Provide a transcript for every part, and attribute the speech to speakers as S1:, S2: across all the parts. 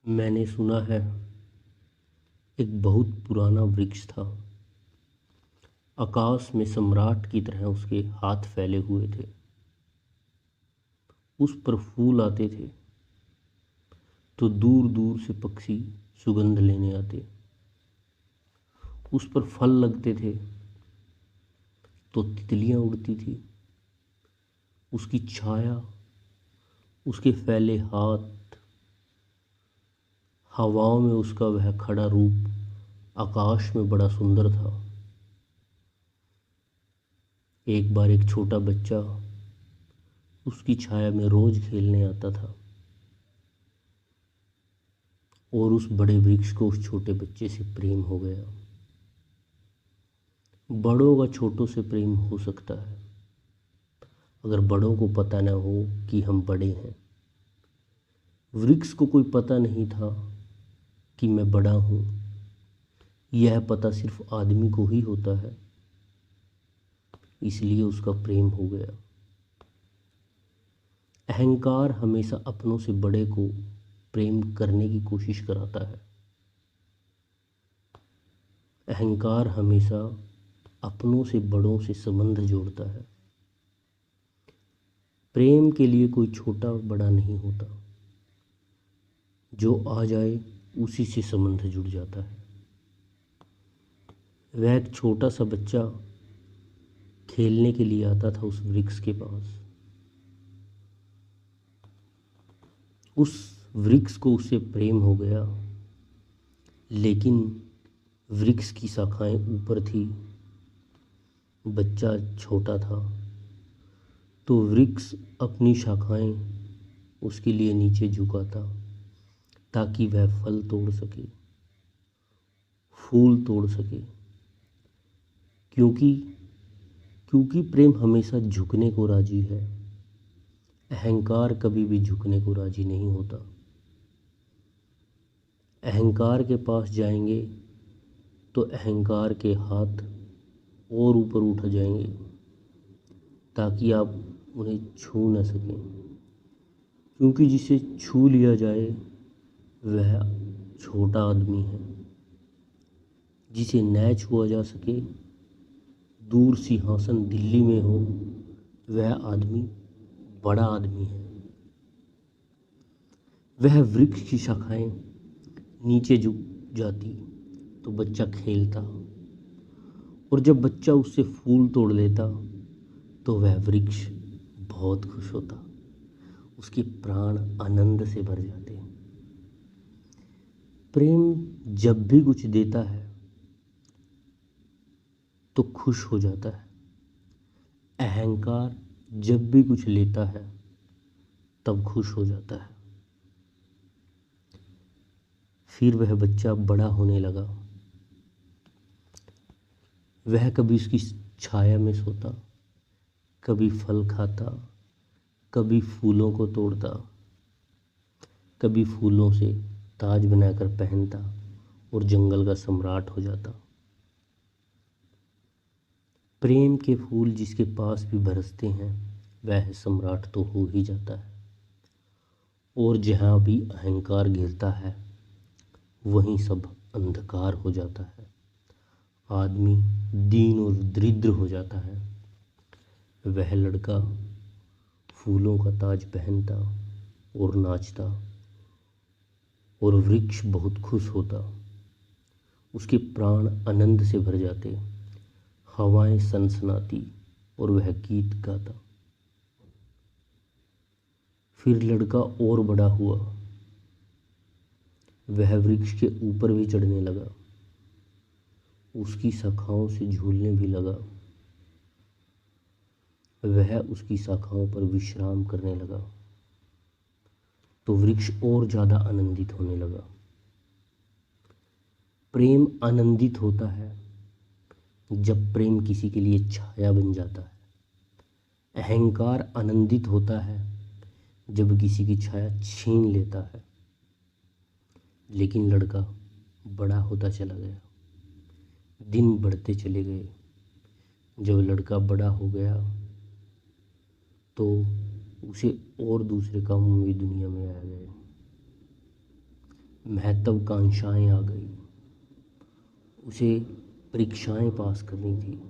S1: मैंने सुना है एक बहुत पुराना वृक्ष था। आकाश में सम्राट की तरह उसके हाथ फैले हुए थे। उस पर फूल आते थे तो दूर दूर से पक्षी सुगंध लेने आते। उस पर फल लगते थे तो तितलियां उड़ती थी। उसकी छाया, उसके फैले हाथ, हवाओं में उसका वह खड़ा रूप आकाश में बड़ा सुंदर था। एक बार एक छोटा बच्चा उसकी छाया में रोज खेलने आता था और उस बड़े वृक्ष को उस छोटे बच्चे से प्रेम हो गया। बड़ों का छोटों से प्रेम हो सकता है अगर बड़ों को पता न हो कि हम बड़े हैं। वृक्ष को कोई पता नहीं था कि मैं बड़ा हूँ। यह पता सिर्फ आदमी को ही होता है, इसलिए उसका प्रेम हो गया। अहंकार हमेशा अपनों से बड़े को प्रेम करने की कोशिश कराता है। अहंकार हमेशा अपनों से बड़ों से संबंध जोड़ता है। प्रेम के लिए कोई छोटा बड़ा नहीं होता, जो आ जाए उसी से संबंध जुड़ जाता है। वह एक छोटा सा बच्चा खेलने के लिए आता था उस वृक्ष के पास। उस वृक्ष को उससे प्रेम हो गया, लेकिन वृक्ष की शाखाएं ऊपर थी, बच्चा छोटा था, तो वृक्ष अपनी शाखाएं उसके लिए नीचे झुकाता ताकि वह फल तोड़ सके, फूल तोड़ सके। क्योंकि क्योंकि प्रेम हमेशा झुकने को राजी है। अहंकार कभी भी झुकने को राजी नहीं होता। अहंकार के पास जाएंगे तो अहंकार के हाथ और ऊपर उठ जाएंगे ताकि आप उन्हें छू न सकें। क्योंकि जिसे छू लिया जाए वह छोटा आदमी है, जिसे न छुआ जा सके, दूर सिंहासन दिल्ली में हो, वह आदमी बड़ा आदमी है। वह वृक्ष की शाखाएं नीचे झुक जाती तो बच्चा खेलता, और जब बच्चा उससे फूल तोड़ लेता तो वह वृक्ष बहुत खुश होता। उसके प्राण आनंद से भर जाते। प्रेम जब भी कुछ देता है तो खुश हो जाता है। अहंकार जब भी कुछ लेता है तब खुश हो जाता है। फिर वह बच्चा बड़ा होने लगा। वह कभी उसकी छाया में सोता, कभी फल खाता, कभी फूलों को तोड़ता, कभी फूलों से ताज बनाकर पहनता और जंगल का सम्राट हो जाता। प्रेम के फूल जिसके पास भी बरसते हैं वह सम्राट तो हो ही जाता है। और जहाँ भी अहंकार गिरता है वहीं सब अंधकार हो जाता है। आदमी दीन और दरिद्र हो जाता है। वह लड़का फूलों का ताज पहनता और नाचता और वृक्ष बहुत खुश होता। उसके प्राण आनंद से भर जाते, हवाएं सनसनाती और वह गीत गाता। फिर लड़का और बड़ा हुआ। वह वृक्ष के ऊपर भी चढ़ने लगा, उसकी शाखाओं से झूलने भी लगा। वह उसकी शाखाओं पर विश्राम करने लगा तो वृक्ष और ज़्यादा आनंदित होने लगा। प्रेम आनंदित होता है जब प्रेम किसी के लिए छाया बन जाता है। अहंकार आनंदित होता है जब किसी की छाया छीन लेता है। लेकिन लड़का बड़ा होता चला गया, दिन बढ़ते चले गए। जब लड़का बड़ा हो गया तो उसे और दूसरे कामों में दुनिया में आ गए। महत्वाकांक्षाएं आ गई। उसे परीक्षाएं पास करनी थी,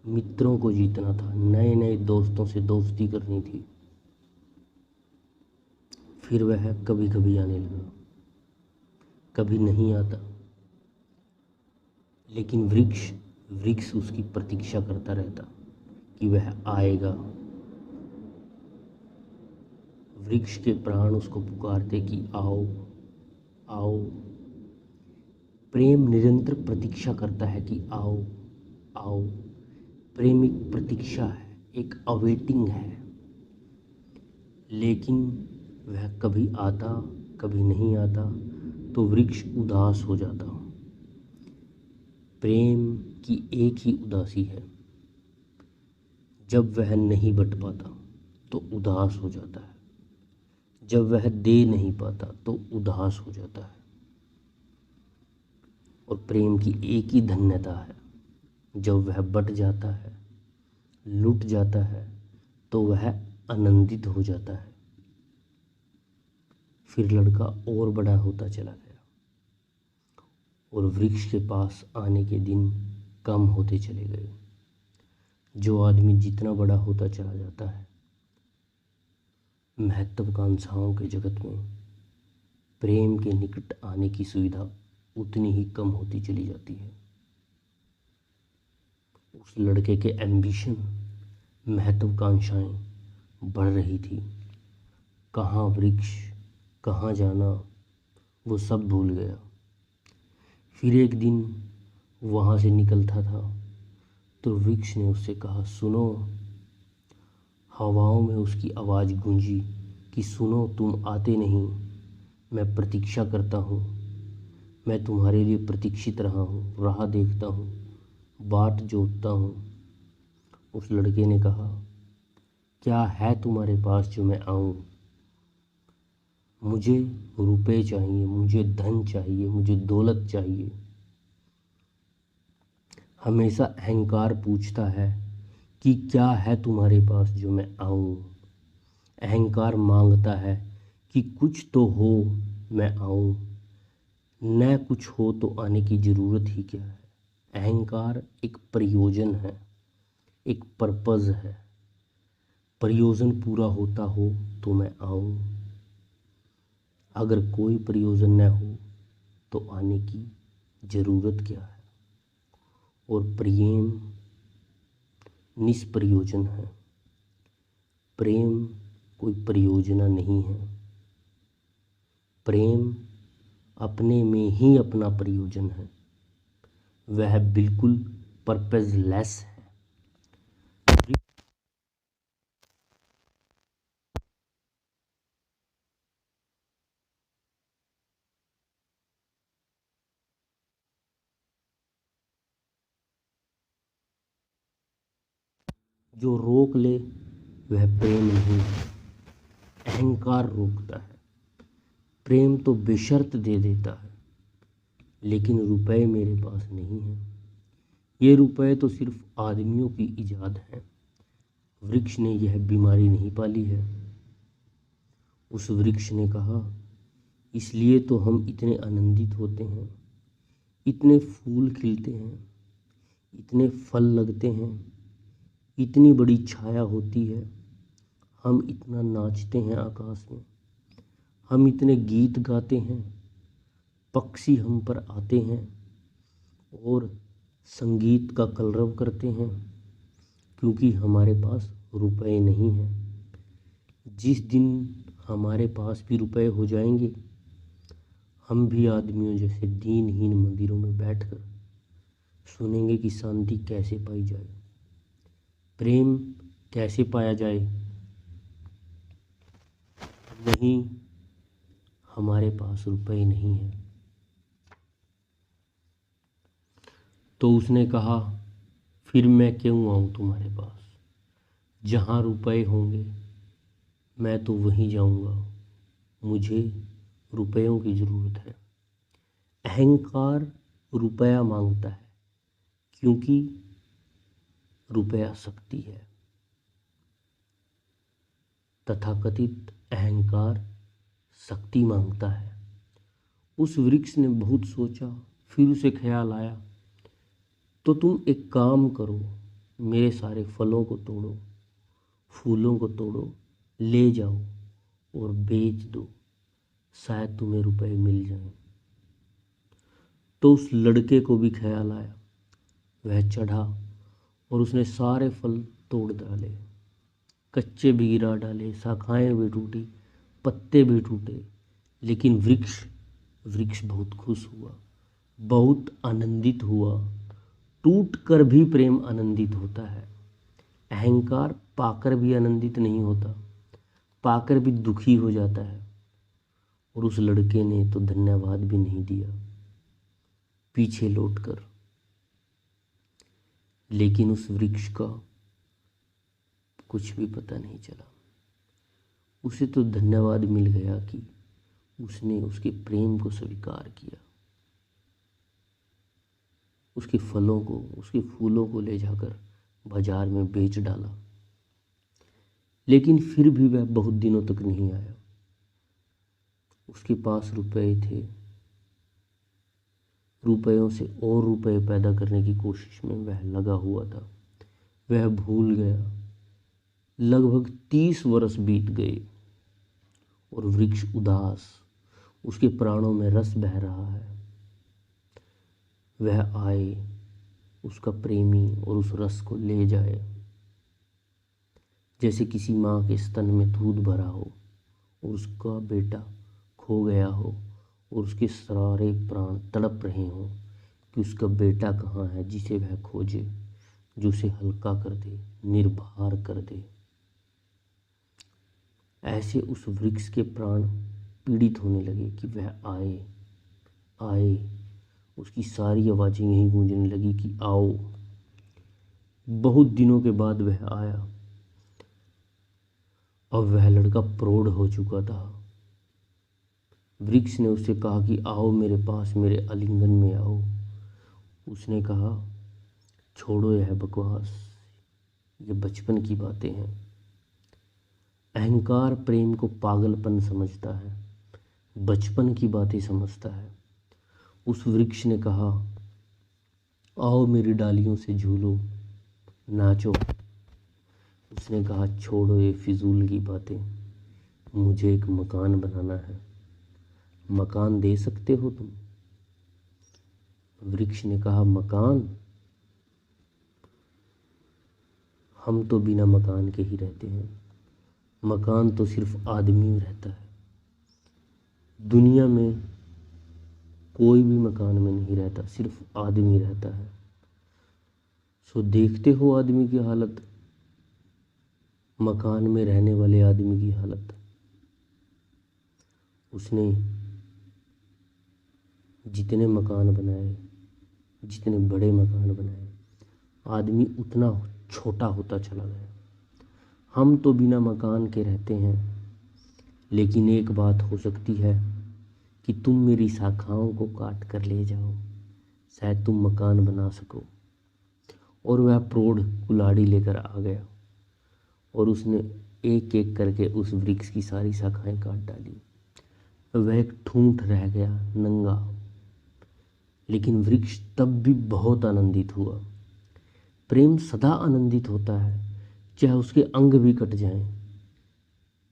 S1: मित्रों को जीतना था, नए नए दोस्तों से दोस्ती करनी थी। फिर वह कभी कभी आने लगा, कभी नहीं आता, लेकिन वृक्ष वृक्ष उसकी प्रतीक्षा करता रहता कि वह आएगा। वृक्ष के प्राण उसको पुकारते कि आओ आओ। प्रेम निरंतर प्रतीक्षा करता है कि आओ आओ। प्रेम एक प्रतीक्षा है, एक अवेटिंग है, लेकिन वह कभी आता कभी नहीं आता तो वृक्ष उदास हो जाता। प्रेम की एक ही उदासी है, जब वह नहीं बट पाता तो उदास हो जाता है, जब वह दे नहीं पाता तो उदास हो जाता है। और प्रेम की एक ही धन्यता है, जब वह बट जाता है, लुट जाता है तो वह आनंदित हो जाता है। फिर लड़का और बड़ा होता चला गया और वृक्ष के पास आने के दिन कम होते चले गए। जो आदमी जितना बड़ा होता चला जाता है, महत्वाकांक्षाओं के जगत में प्रेम के निकट आने की सुविधा उतनी ही कम होती चली जाती है। उस लड़के के एम्बिशन, महत्वाकांक्षाएं बढ़ रही थी। कहाँ वृक्ष, कहाँ जाना, वो सब भूल गया। फिर एक दिन वहाँ से निकलता था तो वृक्ष ने उससे कहा, सुनो। हवाओं में उसकी आवाज़ गूंजी कि सुनो, तुम आते नहीं, मैं प्रतीक्षा करता हूँ, मैं तुम्हारे लिए प्रतीक्षित रहा हूँ, राह देखता हूँ, बाट जोतता हूँ। उस लड़के ने कहा, क्या है तुम्हारे पास जो मैं आऊँ? मुझे रुपए चाहिए, मुझे धन चाहिए, मुझे दौलत चाहिए। हमेशा अहंकार पूछता है कि क्या है तुम्हारे पास जो मैं आऊँ। अहंकार मांगता है कि कुछ तो हो मैं आऊँ, न कुछ हो तो आने की ज़रूरत ही क्या है। अहंकार एक प्रयोजन है, एक पर्पज़ है। प्रयोजन पूरा होता हो तो मैं आऊँ, अगर कोई प्रयोजन न हो तो आने की ज़रूरत क्या है। और प्रेम निष्प्रयोजन है। प्रेम कोई प्रयोजना नहीं है। प्रेम अपने में ही अपना प्रयोजन है, वह बिल्कुल पर्पजलेस है। जो रोक ले वह प्रेम नहीं है, अहंकार रोकता है। प्रेम तो बेशर्त दे देता है, लेकिन रुपए मेरे पास नहीं है। ये रुपए तो सिर्फ आदमियों की इजाद है। वृक्ष ने यह बीमारी नहीं पाली है। उस वृक्ष ने कहा, इसलिए तो हम इतने आनंदित होते हैं, इतने फूल खिलते हैं, इतने फल लगते हैं, इतनी बड़ी छाया होती है, हम इतना नाचते हैं आकाश में, हम इतने गीत गाते हैं, पक्षी हम पर आते हैं और संगीत का कलरव करते हैं, क्योंकि हमारे पास रुपए नहीं हैं। जिस दिन हमारे पास भी रुपए हो जाएंगे, हम भी आदमियों जैसे दीनहीन मंदिरों में बैठकर सुनेंगे कि शांति कैसे पाई जाए, प्रेम कैसे पाया जाए। नहीं, हमारे पास रुपए नहीं है। तो उसने कहा, फिर मैं क्यों आऊँ तुम्हारे पास? जहाँ रुपए होंगे मैं तो वहीं जाऊँगा, मुझे रुपयों की ज़रूरत है। अहंकार रुपया मांगता है, क्योंकि रुपया शक्ति है। तथाकथित अहंकार शक्ति मांगता है, उस वृक्ष ने बहुत सोचा, फिर उसे ख्याल आया, तो तुम एक काम करो, मेरे सारे फलों को तोड़ो, फूलों को तोड़ो, ले जाओ और बेच दो, शायद तुम्हें रुपए मिल जाएं। तो उस लड़के को भी ख्याल आया। वह चढ़ा और उसने सारे फल तोड़ डाले, कच्चे भी गिरा डाले, शाखाएं भी टूटी, पत्ते भी टूटे। लेकिन वृक्ष वृक्ष बहुत खुश हुआ, बहुत आनंदित हुआ। टूट कर भी प्रेम आनंदित होता है। अहंकार पाकर भी आनंदित नहीं होता, पाकर भी दुखी हो जाता है। और उस लड़के ने तो धन्यवाद भी नहीं दिया पीछे लौटकर। लेकिन उस वृक्ष का कुछ भी पता नहीं चला। उसे तो धन्यवाद मिल गया कि उसने उसके प्रेम को स्वीकार किया, उसके फलों को, उसके फूलों को ले जाकर बाजार में बेच डाला। लेकिन फिर भी वह बहुत दिनों तक नहीं आया। उसके पास रुपए थे, रुपयों से और रुपए पैदा करने की कोशिश में वह लगा हुआ था। वह भूल गया। लगभग 30 वर्ष बीत गए और वृक्ष उदास, उसके प्राणों में रस बह रहा है। वह आए, उसका प्रेमी, और उस रस को ले जाए। जैसे किसी माँ के स्तन में दूध भरा हो और उसका बेटा खो गया हो और उसके सारे प्राण तड़प रहे हों कि उसका बेटा कहाँ है, जिसे वह खोजे, जो उसे हल्का कर दे, निर्भर कर दे। ऐसे उस वृक्ष के प्राण पीड़ित होने लगे कि वह आए आए। उसकी सारी आवाज़ें यहीं गूंजने लगी कि आओ। बहुत दिनों के बाद वह आया। अब वह लड़का प्रौढ़ हो चुका था। वृक्ष ने उससे कहा कि आओ मेरे पास, मेरे आलिंगन में आओ। उसने कहा, छोड़ो यह बकवास, ये बचपन की बातें हैं। अहंकार प्रेम को पागलपन समझता है, बचपन की बातें समझता है। उस वृक्ष ने कहा, आओ मेरी डालियों से झूलो, नाचो। उसने कहा, छोड़ो ये फिजूल की बातें, मुझे एक मकान बनाना है। मकान दे सकते हो तुम? वृक्ष ने कहा, मकान? हम तो बिना मकान के ही रहते हैं। मकान तो सिर्फ आदमी रहता है। दुनिया में कोई भी मकान में नहीं रहता, सिर्फ आदमी रहता है। सो देखते हो आदमी की हालत, मकान में रहने वाले आदमी की हालत। उसने जितने मकान बनाए, जितने बड़े मकान बनाए, आदमी उतना छोटा होता चला गया। हम तो बिना मकान के रहते हैं, लेकिन एक बात हो सकती है कि तुम मेरी शाखाओं को काट कर ले जाओ, शायद तुम मकान बना सको। और वह प्रौढ़ कुल्हाड़ी लेकर आ गया और उसने एक एक करके उस वृक्ष की सारी शाखाएं काट डाली। वह एक ठूंठ रह गया, नंगा। लेकिन वृक्ष तब भी बहुत आनंदित हुआ। प्रेम सदा आनंदित होता है, चाहे उसके अंग भी कट जाएं।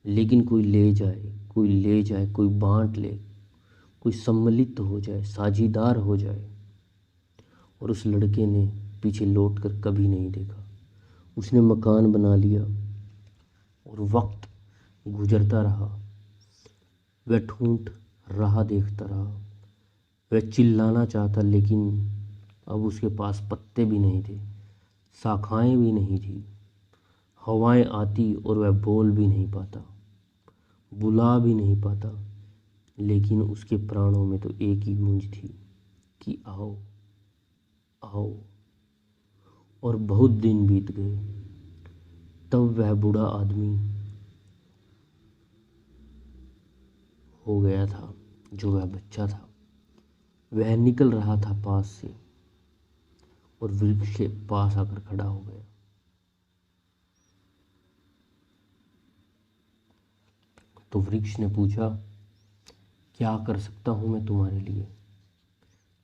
S1: लेकिन कोई ले जाए, कोई ले जाए, कोई बांट ले, कोई सम्मिलित हो जाए, साझीदार हो जाए। और उस लड़के ने पीछे लौट कर कभी नहीं देखा। उसने मकान बना लिया और वक्त गुजरता रहा। वह ठूंठ राह देखता रहा। वह चिल्लाना चाहता, लेकिन अब उसके पास पत्ते भी नहीं थे, शाखाएं भी नहीं थी। हवाएं आती और वह बोल भी नहीं पाता, बुला भी नहीं पाता। लेकिन उसके प्राणों में तो एक ही गूंज थी कि आओ आओ। और बहुत दिन बीत गए। तब वह बूढ़ा आदमी हो गया था जो वह बच्चा था। वह निकल रहा था पास से और वृक्ष के पास आकर खड़ा हो गया। तो वृक्ष ने पूछा, क्या कर सकता हूँ मैं तुम्हारे लिए?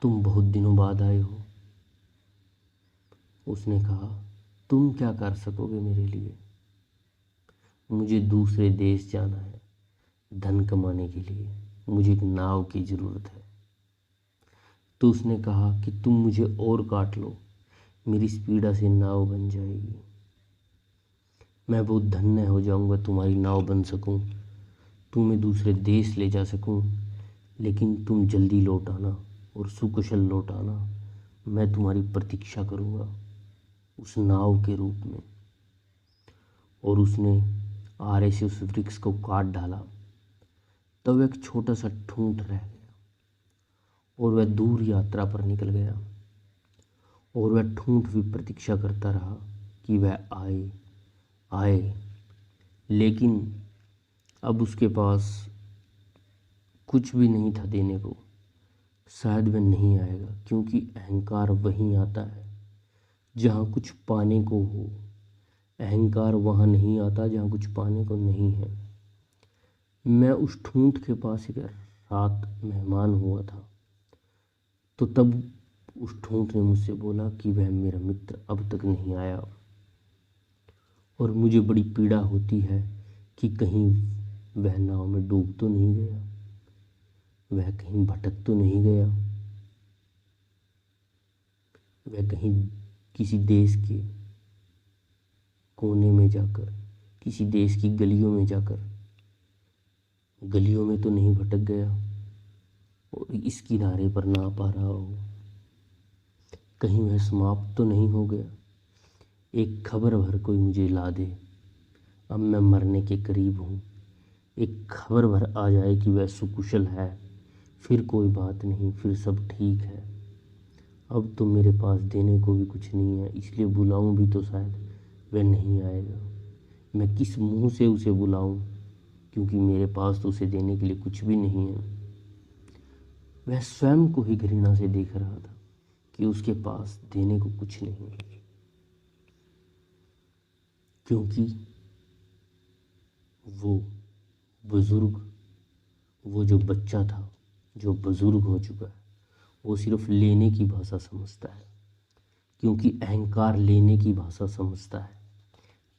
S1: तुम बहुत दिनों बाद आए हो। उसने कहा, तुम क्या कर सकोगे मेरे लिए? मुझे दूसरे देश जाना है धन कमाने के लिए, मुझे एक नाव की ज़रूरत है। तो उसने कहा कि तुम मुझे और काट लो, मेरी स्पीडा से नाव बन जाएगी। मैं बहुत धन्य हो जाऊंगा, तुम्हारी नाव बन सकूं, तुम्हें दूसरे देश ले जा सकूं। लेकिन तुम जल्दी लौट आना और सुकुशल लौट आना। मैं तुम्हारी प्रतीक्षा करूंगा उस नाव के रूप में। और उसने आरे से उस वृक्ष को काट डाला। तब एक छोटा सा ठूंठ रह गया और वह दूर यात्रा पर निकल गया। और वह ठूंठ भी प्रतीक्षा करता रहा कि वह आए आए। लेकिन अब उसके पास कुछ भी नहीं था देने को। शायद वह नहीं आएगा, क्योंकि अहंकार वहीं आता है जहाँ कुछ पाने को हो। अहंकार वहाँ नहीं आता जहाँ कुछ पाने को नहीं है। मैं उस ठूंठ के पास एक रात मेहमान हुआ था, तो तब उस ठूंठ ने मुझसे बोला कि वह मेरा मित्र अब तक नहीं आया। और मुझे बड़ी पीड़ा होती है कि कहीं वह नाव में डूब तो नहीं गया, वह कहीं भटक तो नहीं गया, वह कहीं किसी देश के कोने में जाकर, किसी देश की गलियों में जाकर, गलियों में तो नहीं भटक गया और इस किनारे पर ना पा रहा हो। कहीं वह समाप्त तो नहीं हो गया। एक खबर भर कोई मुझे ला दे, अब मैं मरने के करीब हूँ। एक खबर भर आ जाए कि वह सुकुशल है, फिर कोई बात नहीं, फिर सब ठीक है। अब तो मेरे पास देने को भी कुछ नहीं है, इसलिए बुलाऊं भी तो शायद वह नहीं आएगा। मैं किस मुंह से उसे बुलाऊं, क्योंकि मेरे पास तो उसे देने के लिए कुछ भी नहीं है। वह स्वयं को ही घृणा से देख रहा था कि उसके पास देने को कुछ नहीं है, क्योंकि वो बुजुर्ग, वो जो बच्चा था जो बुजुर्ग हो चुका है, वो सिर्फ लेने की भाषा समझता है, क्योंकि अहंकार लेने की भाषा समझता है।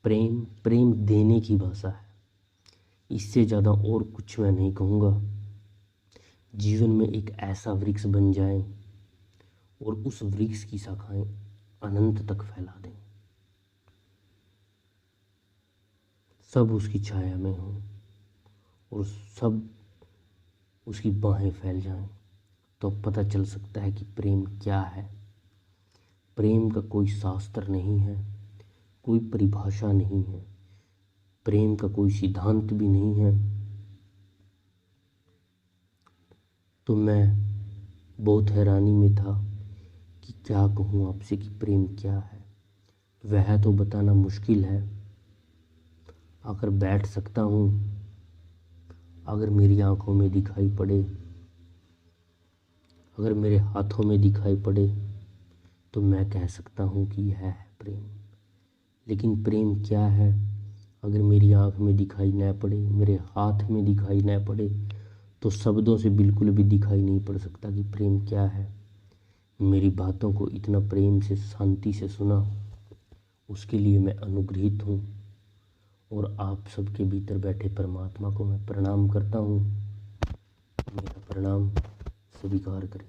S1: प्रेम प्रेम देने की भाषा है। इससे ज़्यादा और कुछ मैं नहीं कहूँगा। जीवन में एक ऐसा वृक्ष बन जाए और उस वृक्ष की शाखाएं अनंत तक फैला दें, सब उसकी छाया में हों और सब उसकी बाहें फैल जाएं, तो पता चल सकता है कि प्रेम क्या है। प्रेम का कोई शास्त्र नहीं है, कोई परिभाषा नहीं है, प्रेम का कोई सिद्धांत भी नहीं है। तो मैं बहुत हैरानी में था कि क्या कहूँ आपसे कि प्रेम क्या है। वह तो बताना मुश्किल है। अगर बैठ सकता हूँ, अगर मेरी आंखों में दिखाई पड़े, अगर मेरे हाथों में दिखाई पड़े, तो मैं कह सकता हूँ कि यह है प्रेम। लेकिन प्रेम क्या है, अगर मेरी आंख में दिखाई न पड़े, मेरे हाथ में दिखाई न पड़े, तो शब्दों से बिल्कुल भी दिखाई नहीं पड़ सकता कि प्रेम क्या है। मेरी बातों को इतना प्रेम से, शांति से सुना, उसके लिए मैं अनुग्रहित हूँ। और आप सबके भीतर बैठे परमात्मा को मैं प्रणाम करता हूँ। मेरा प्रणाम स्वीकार करें।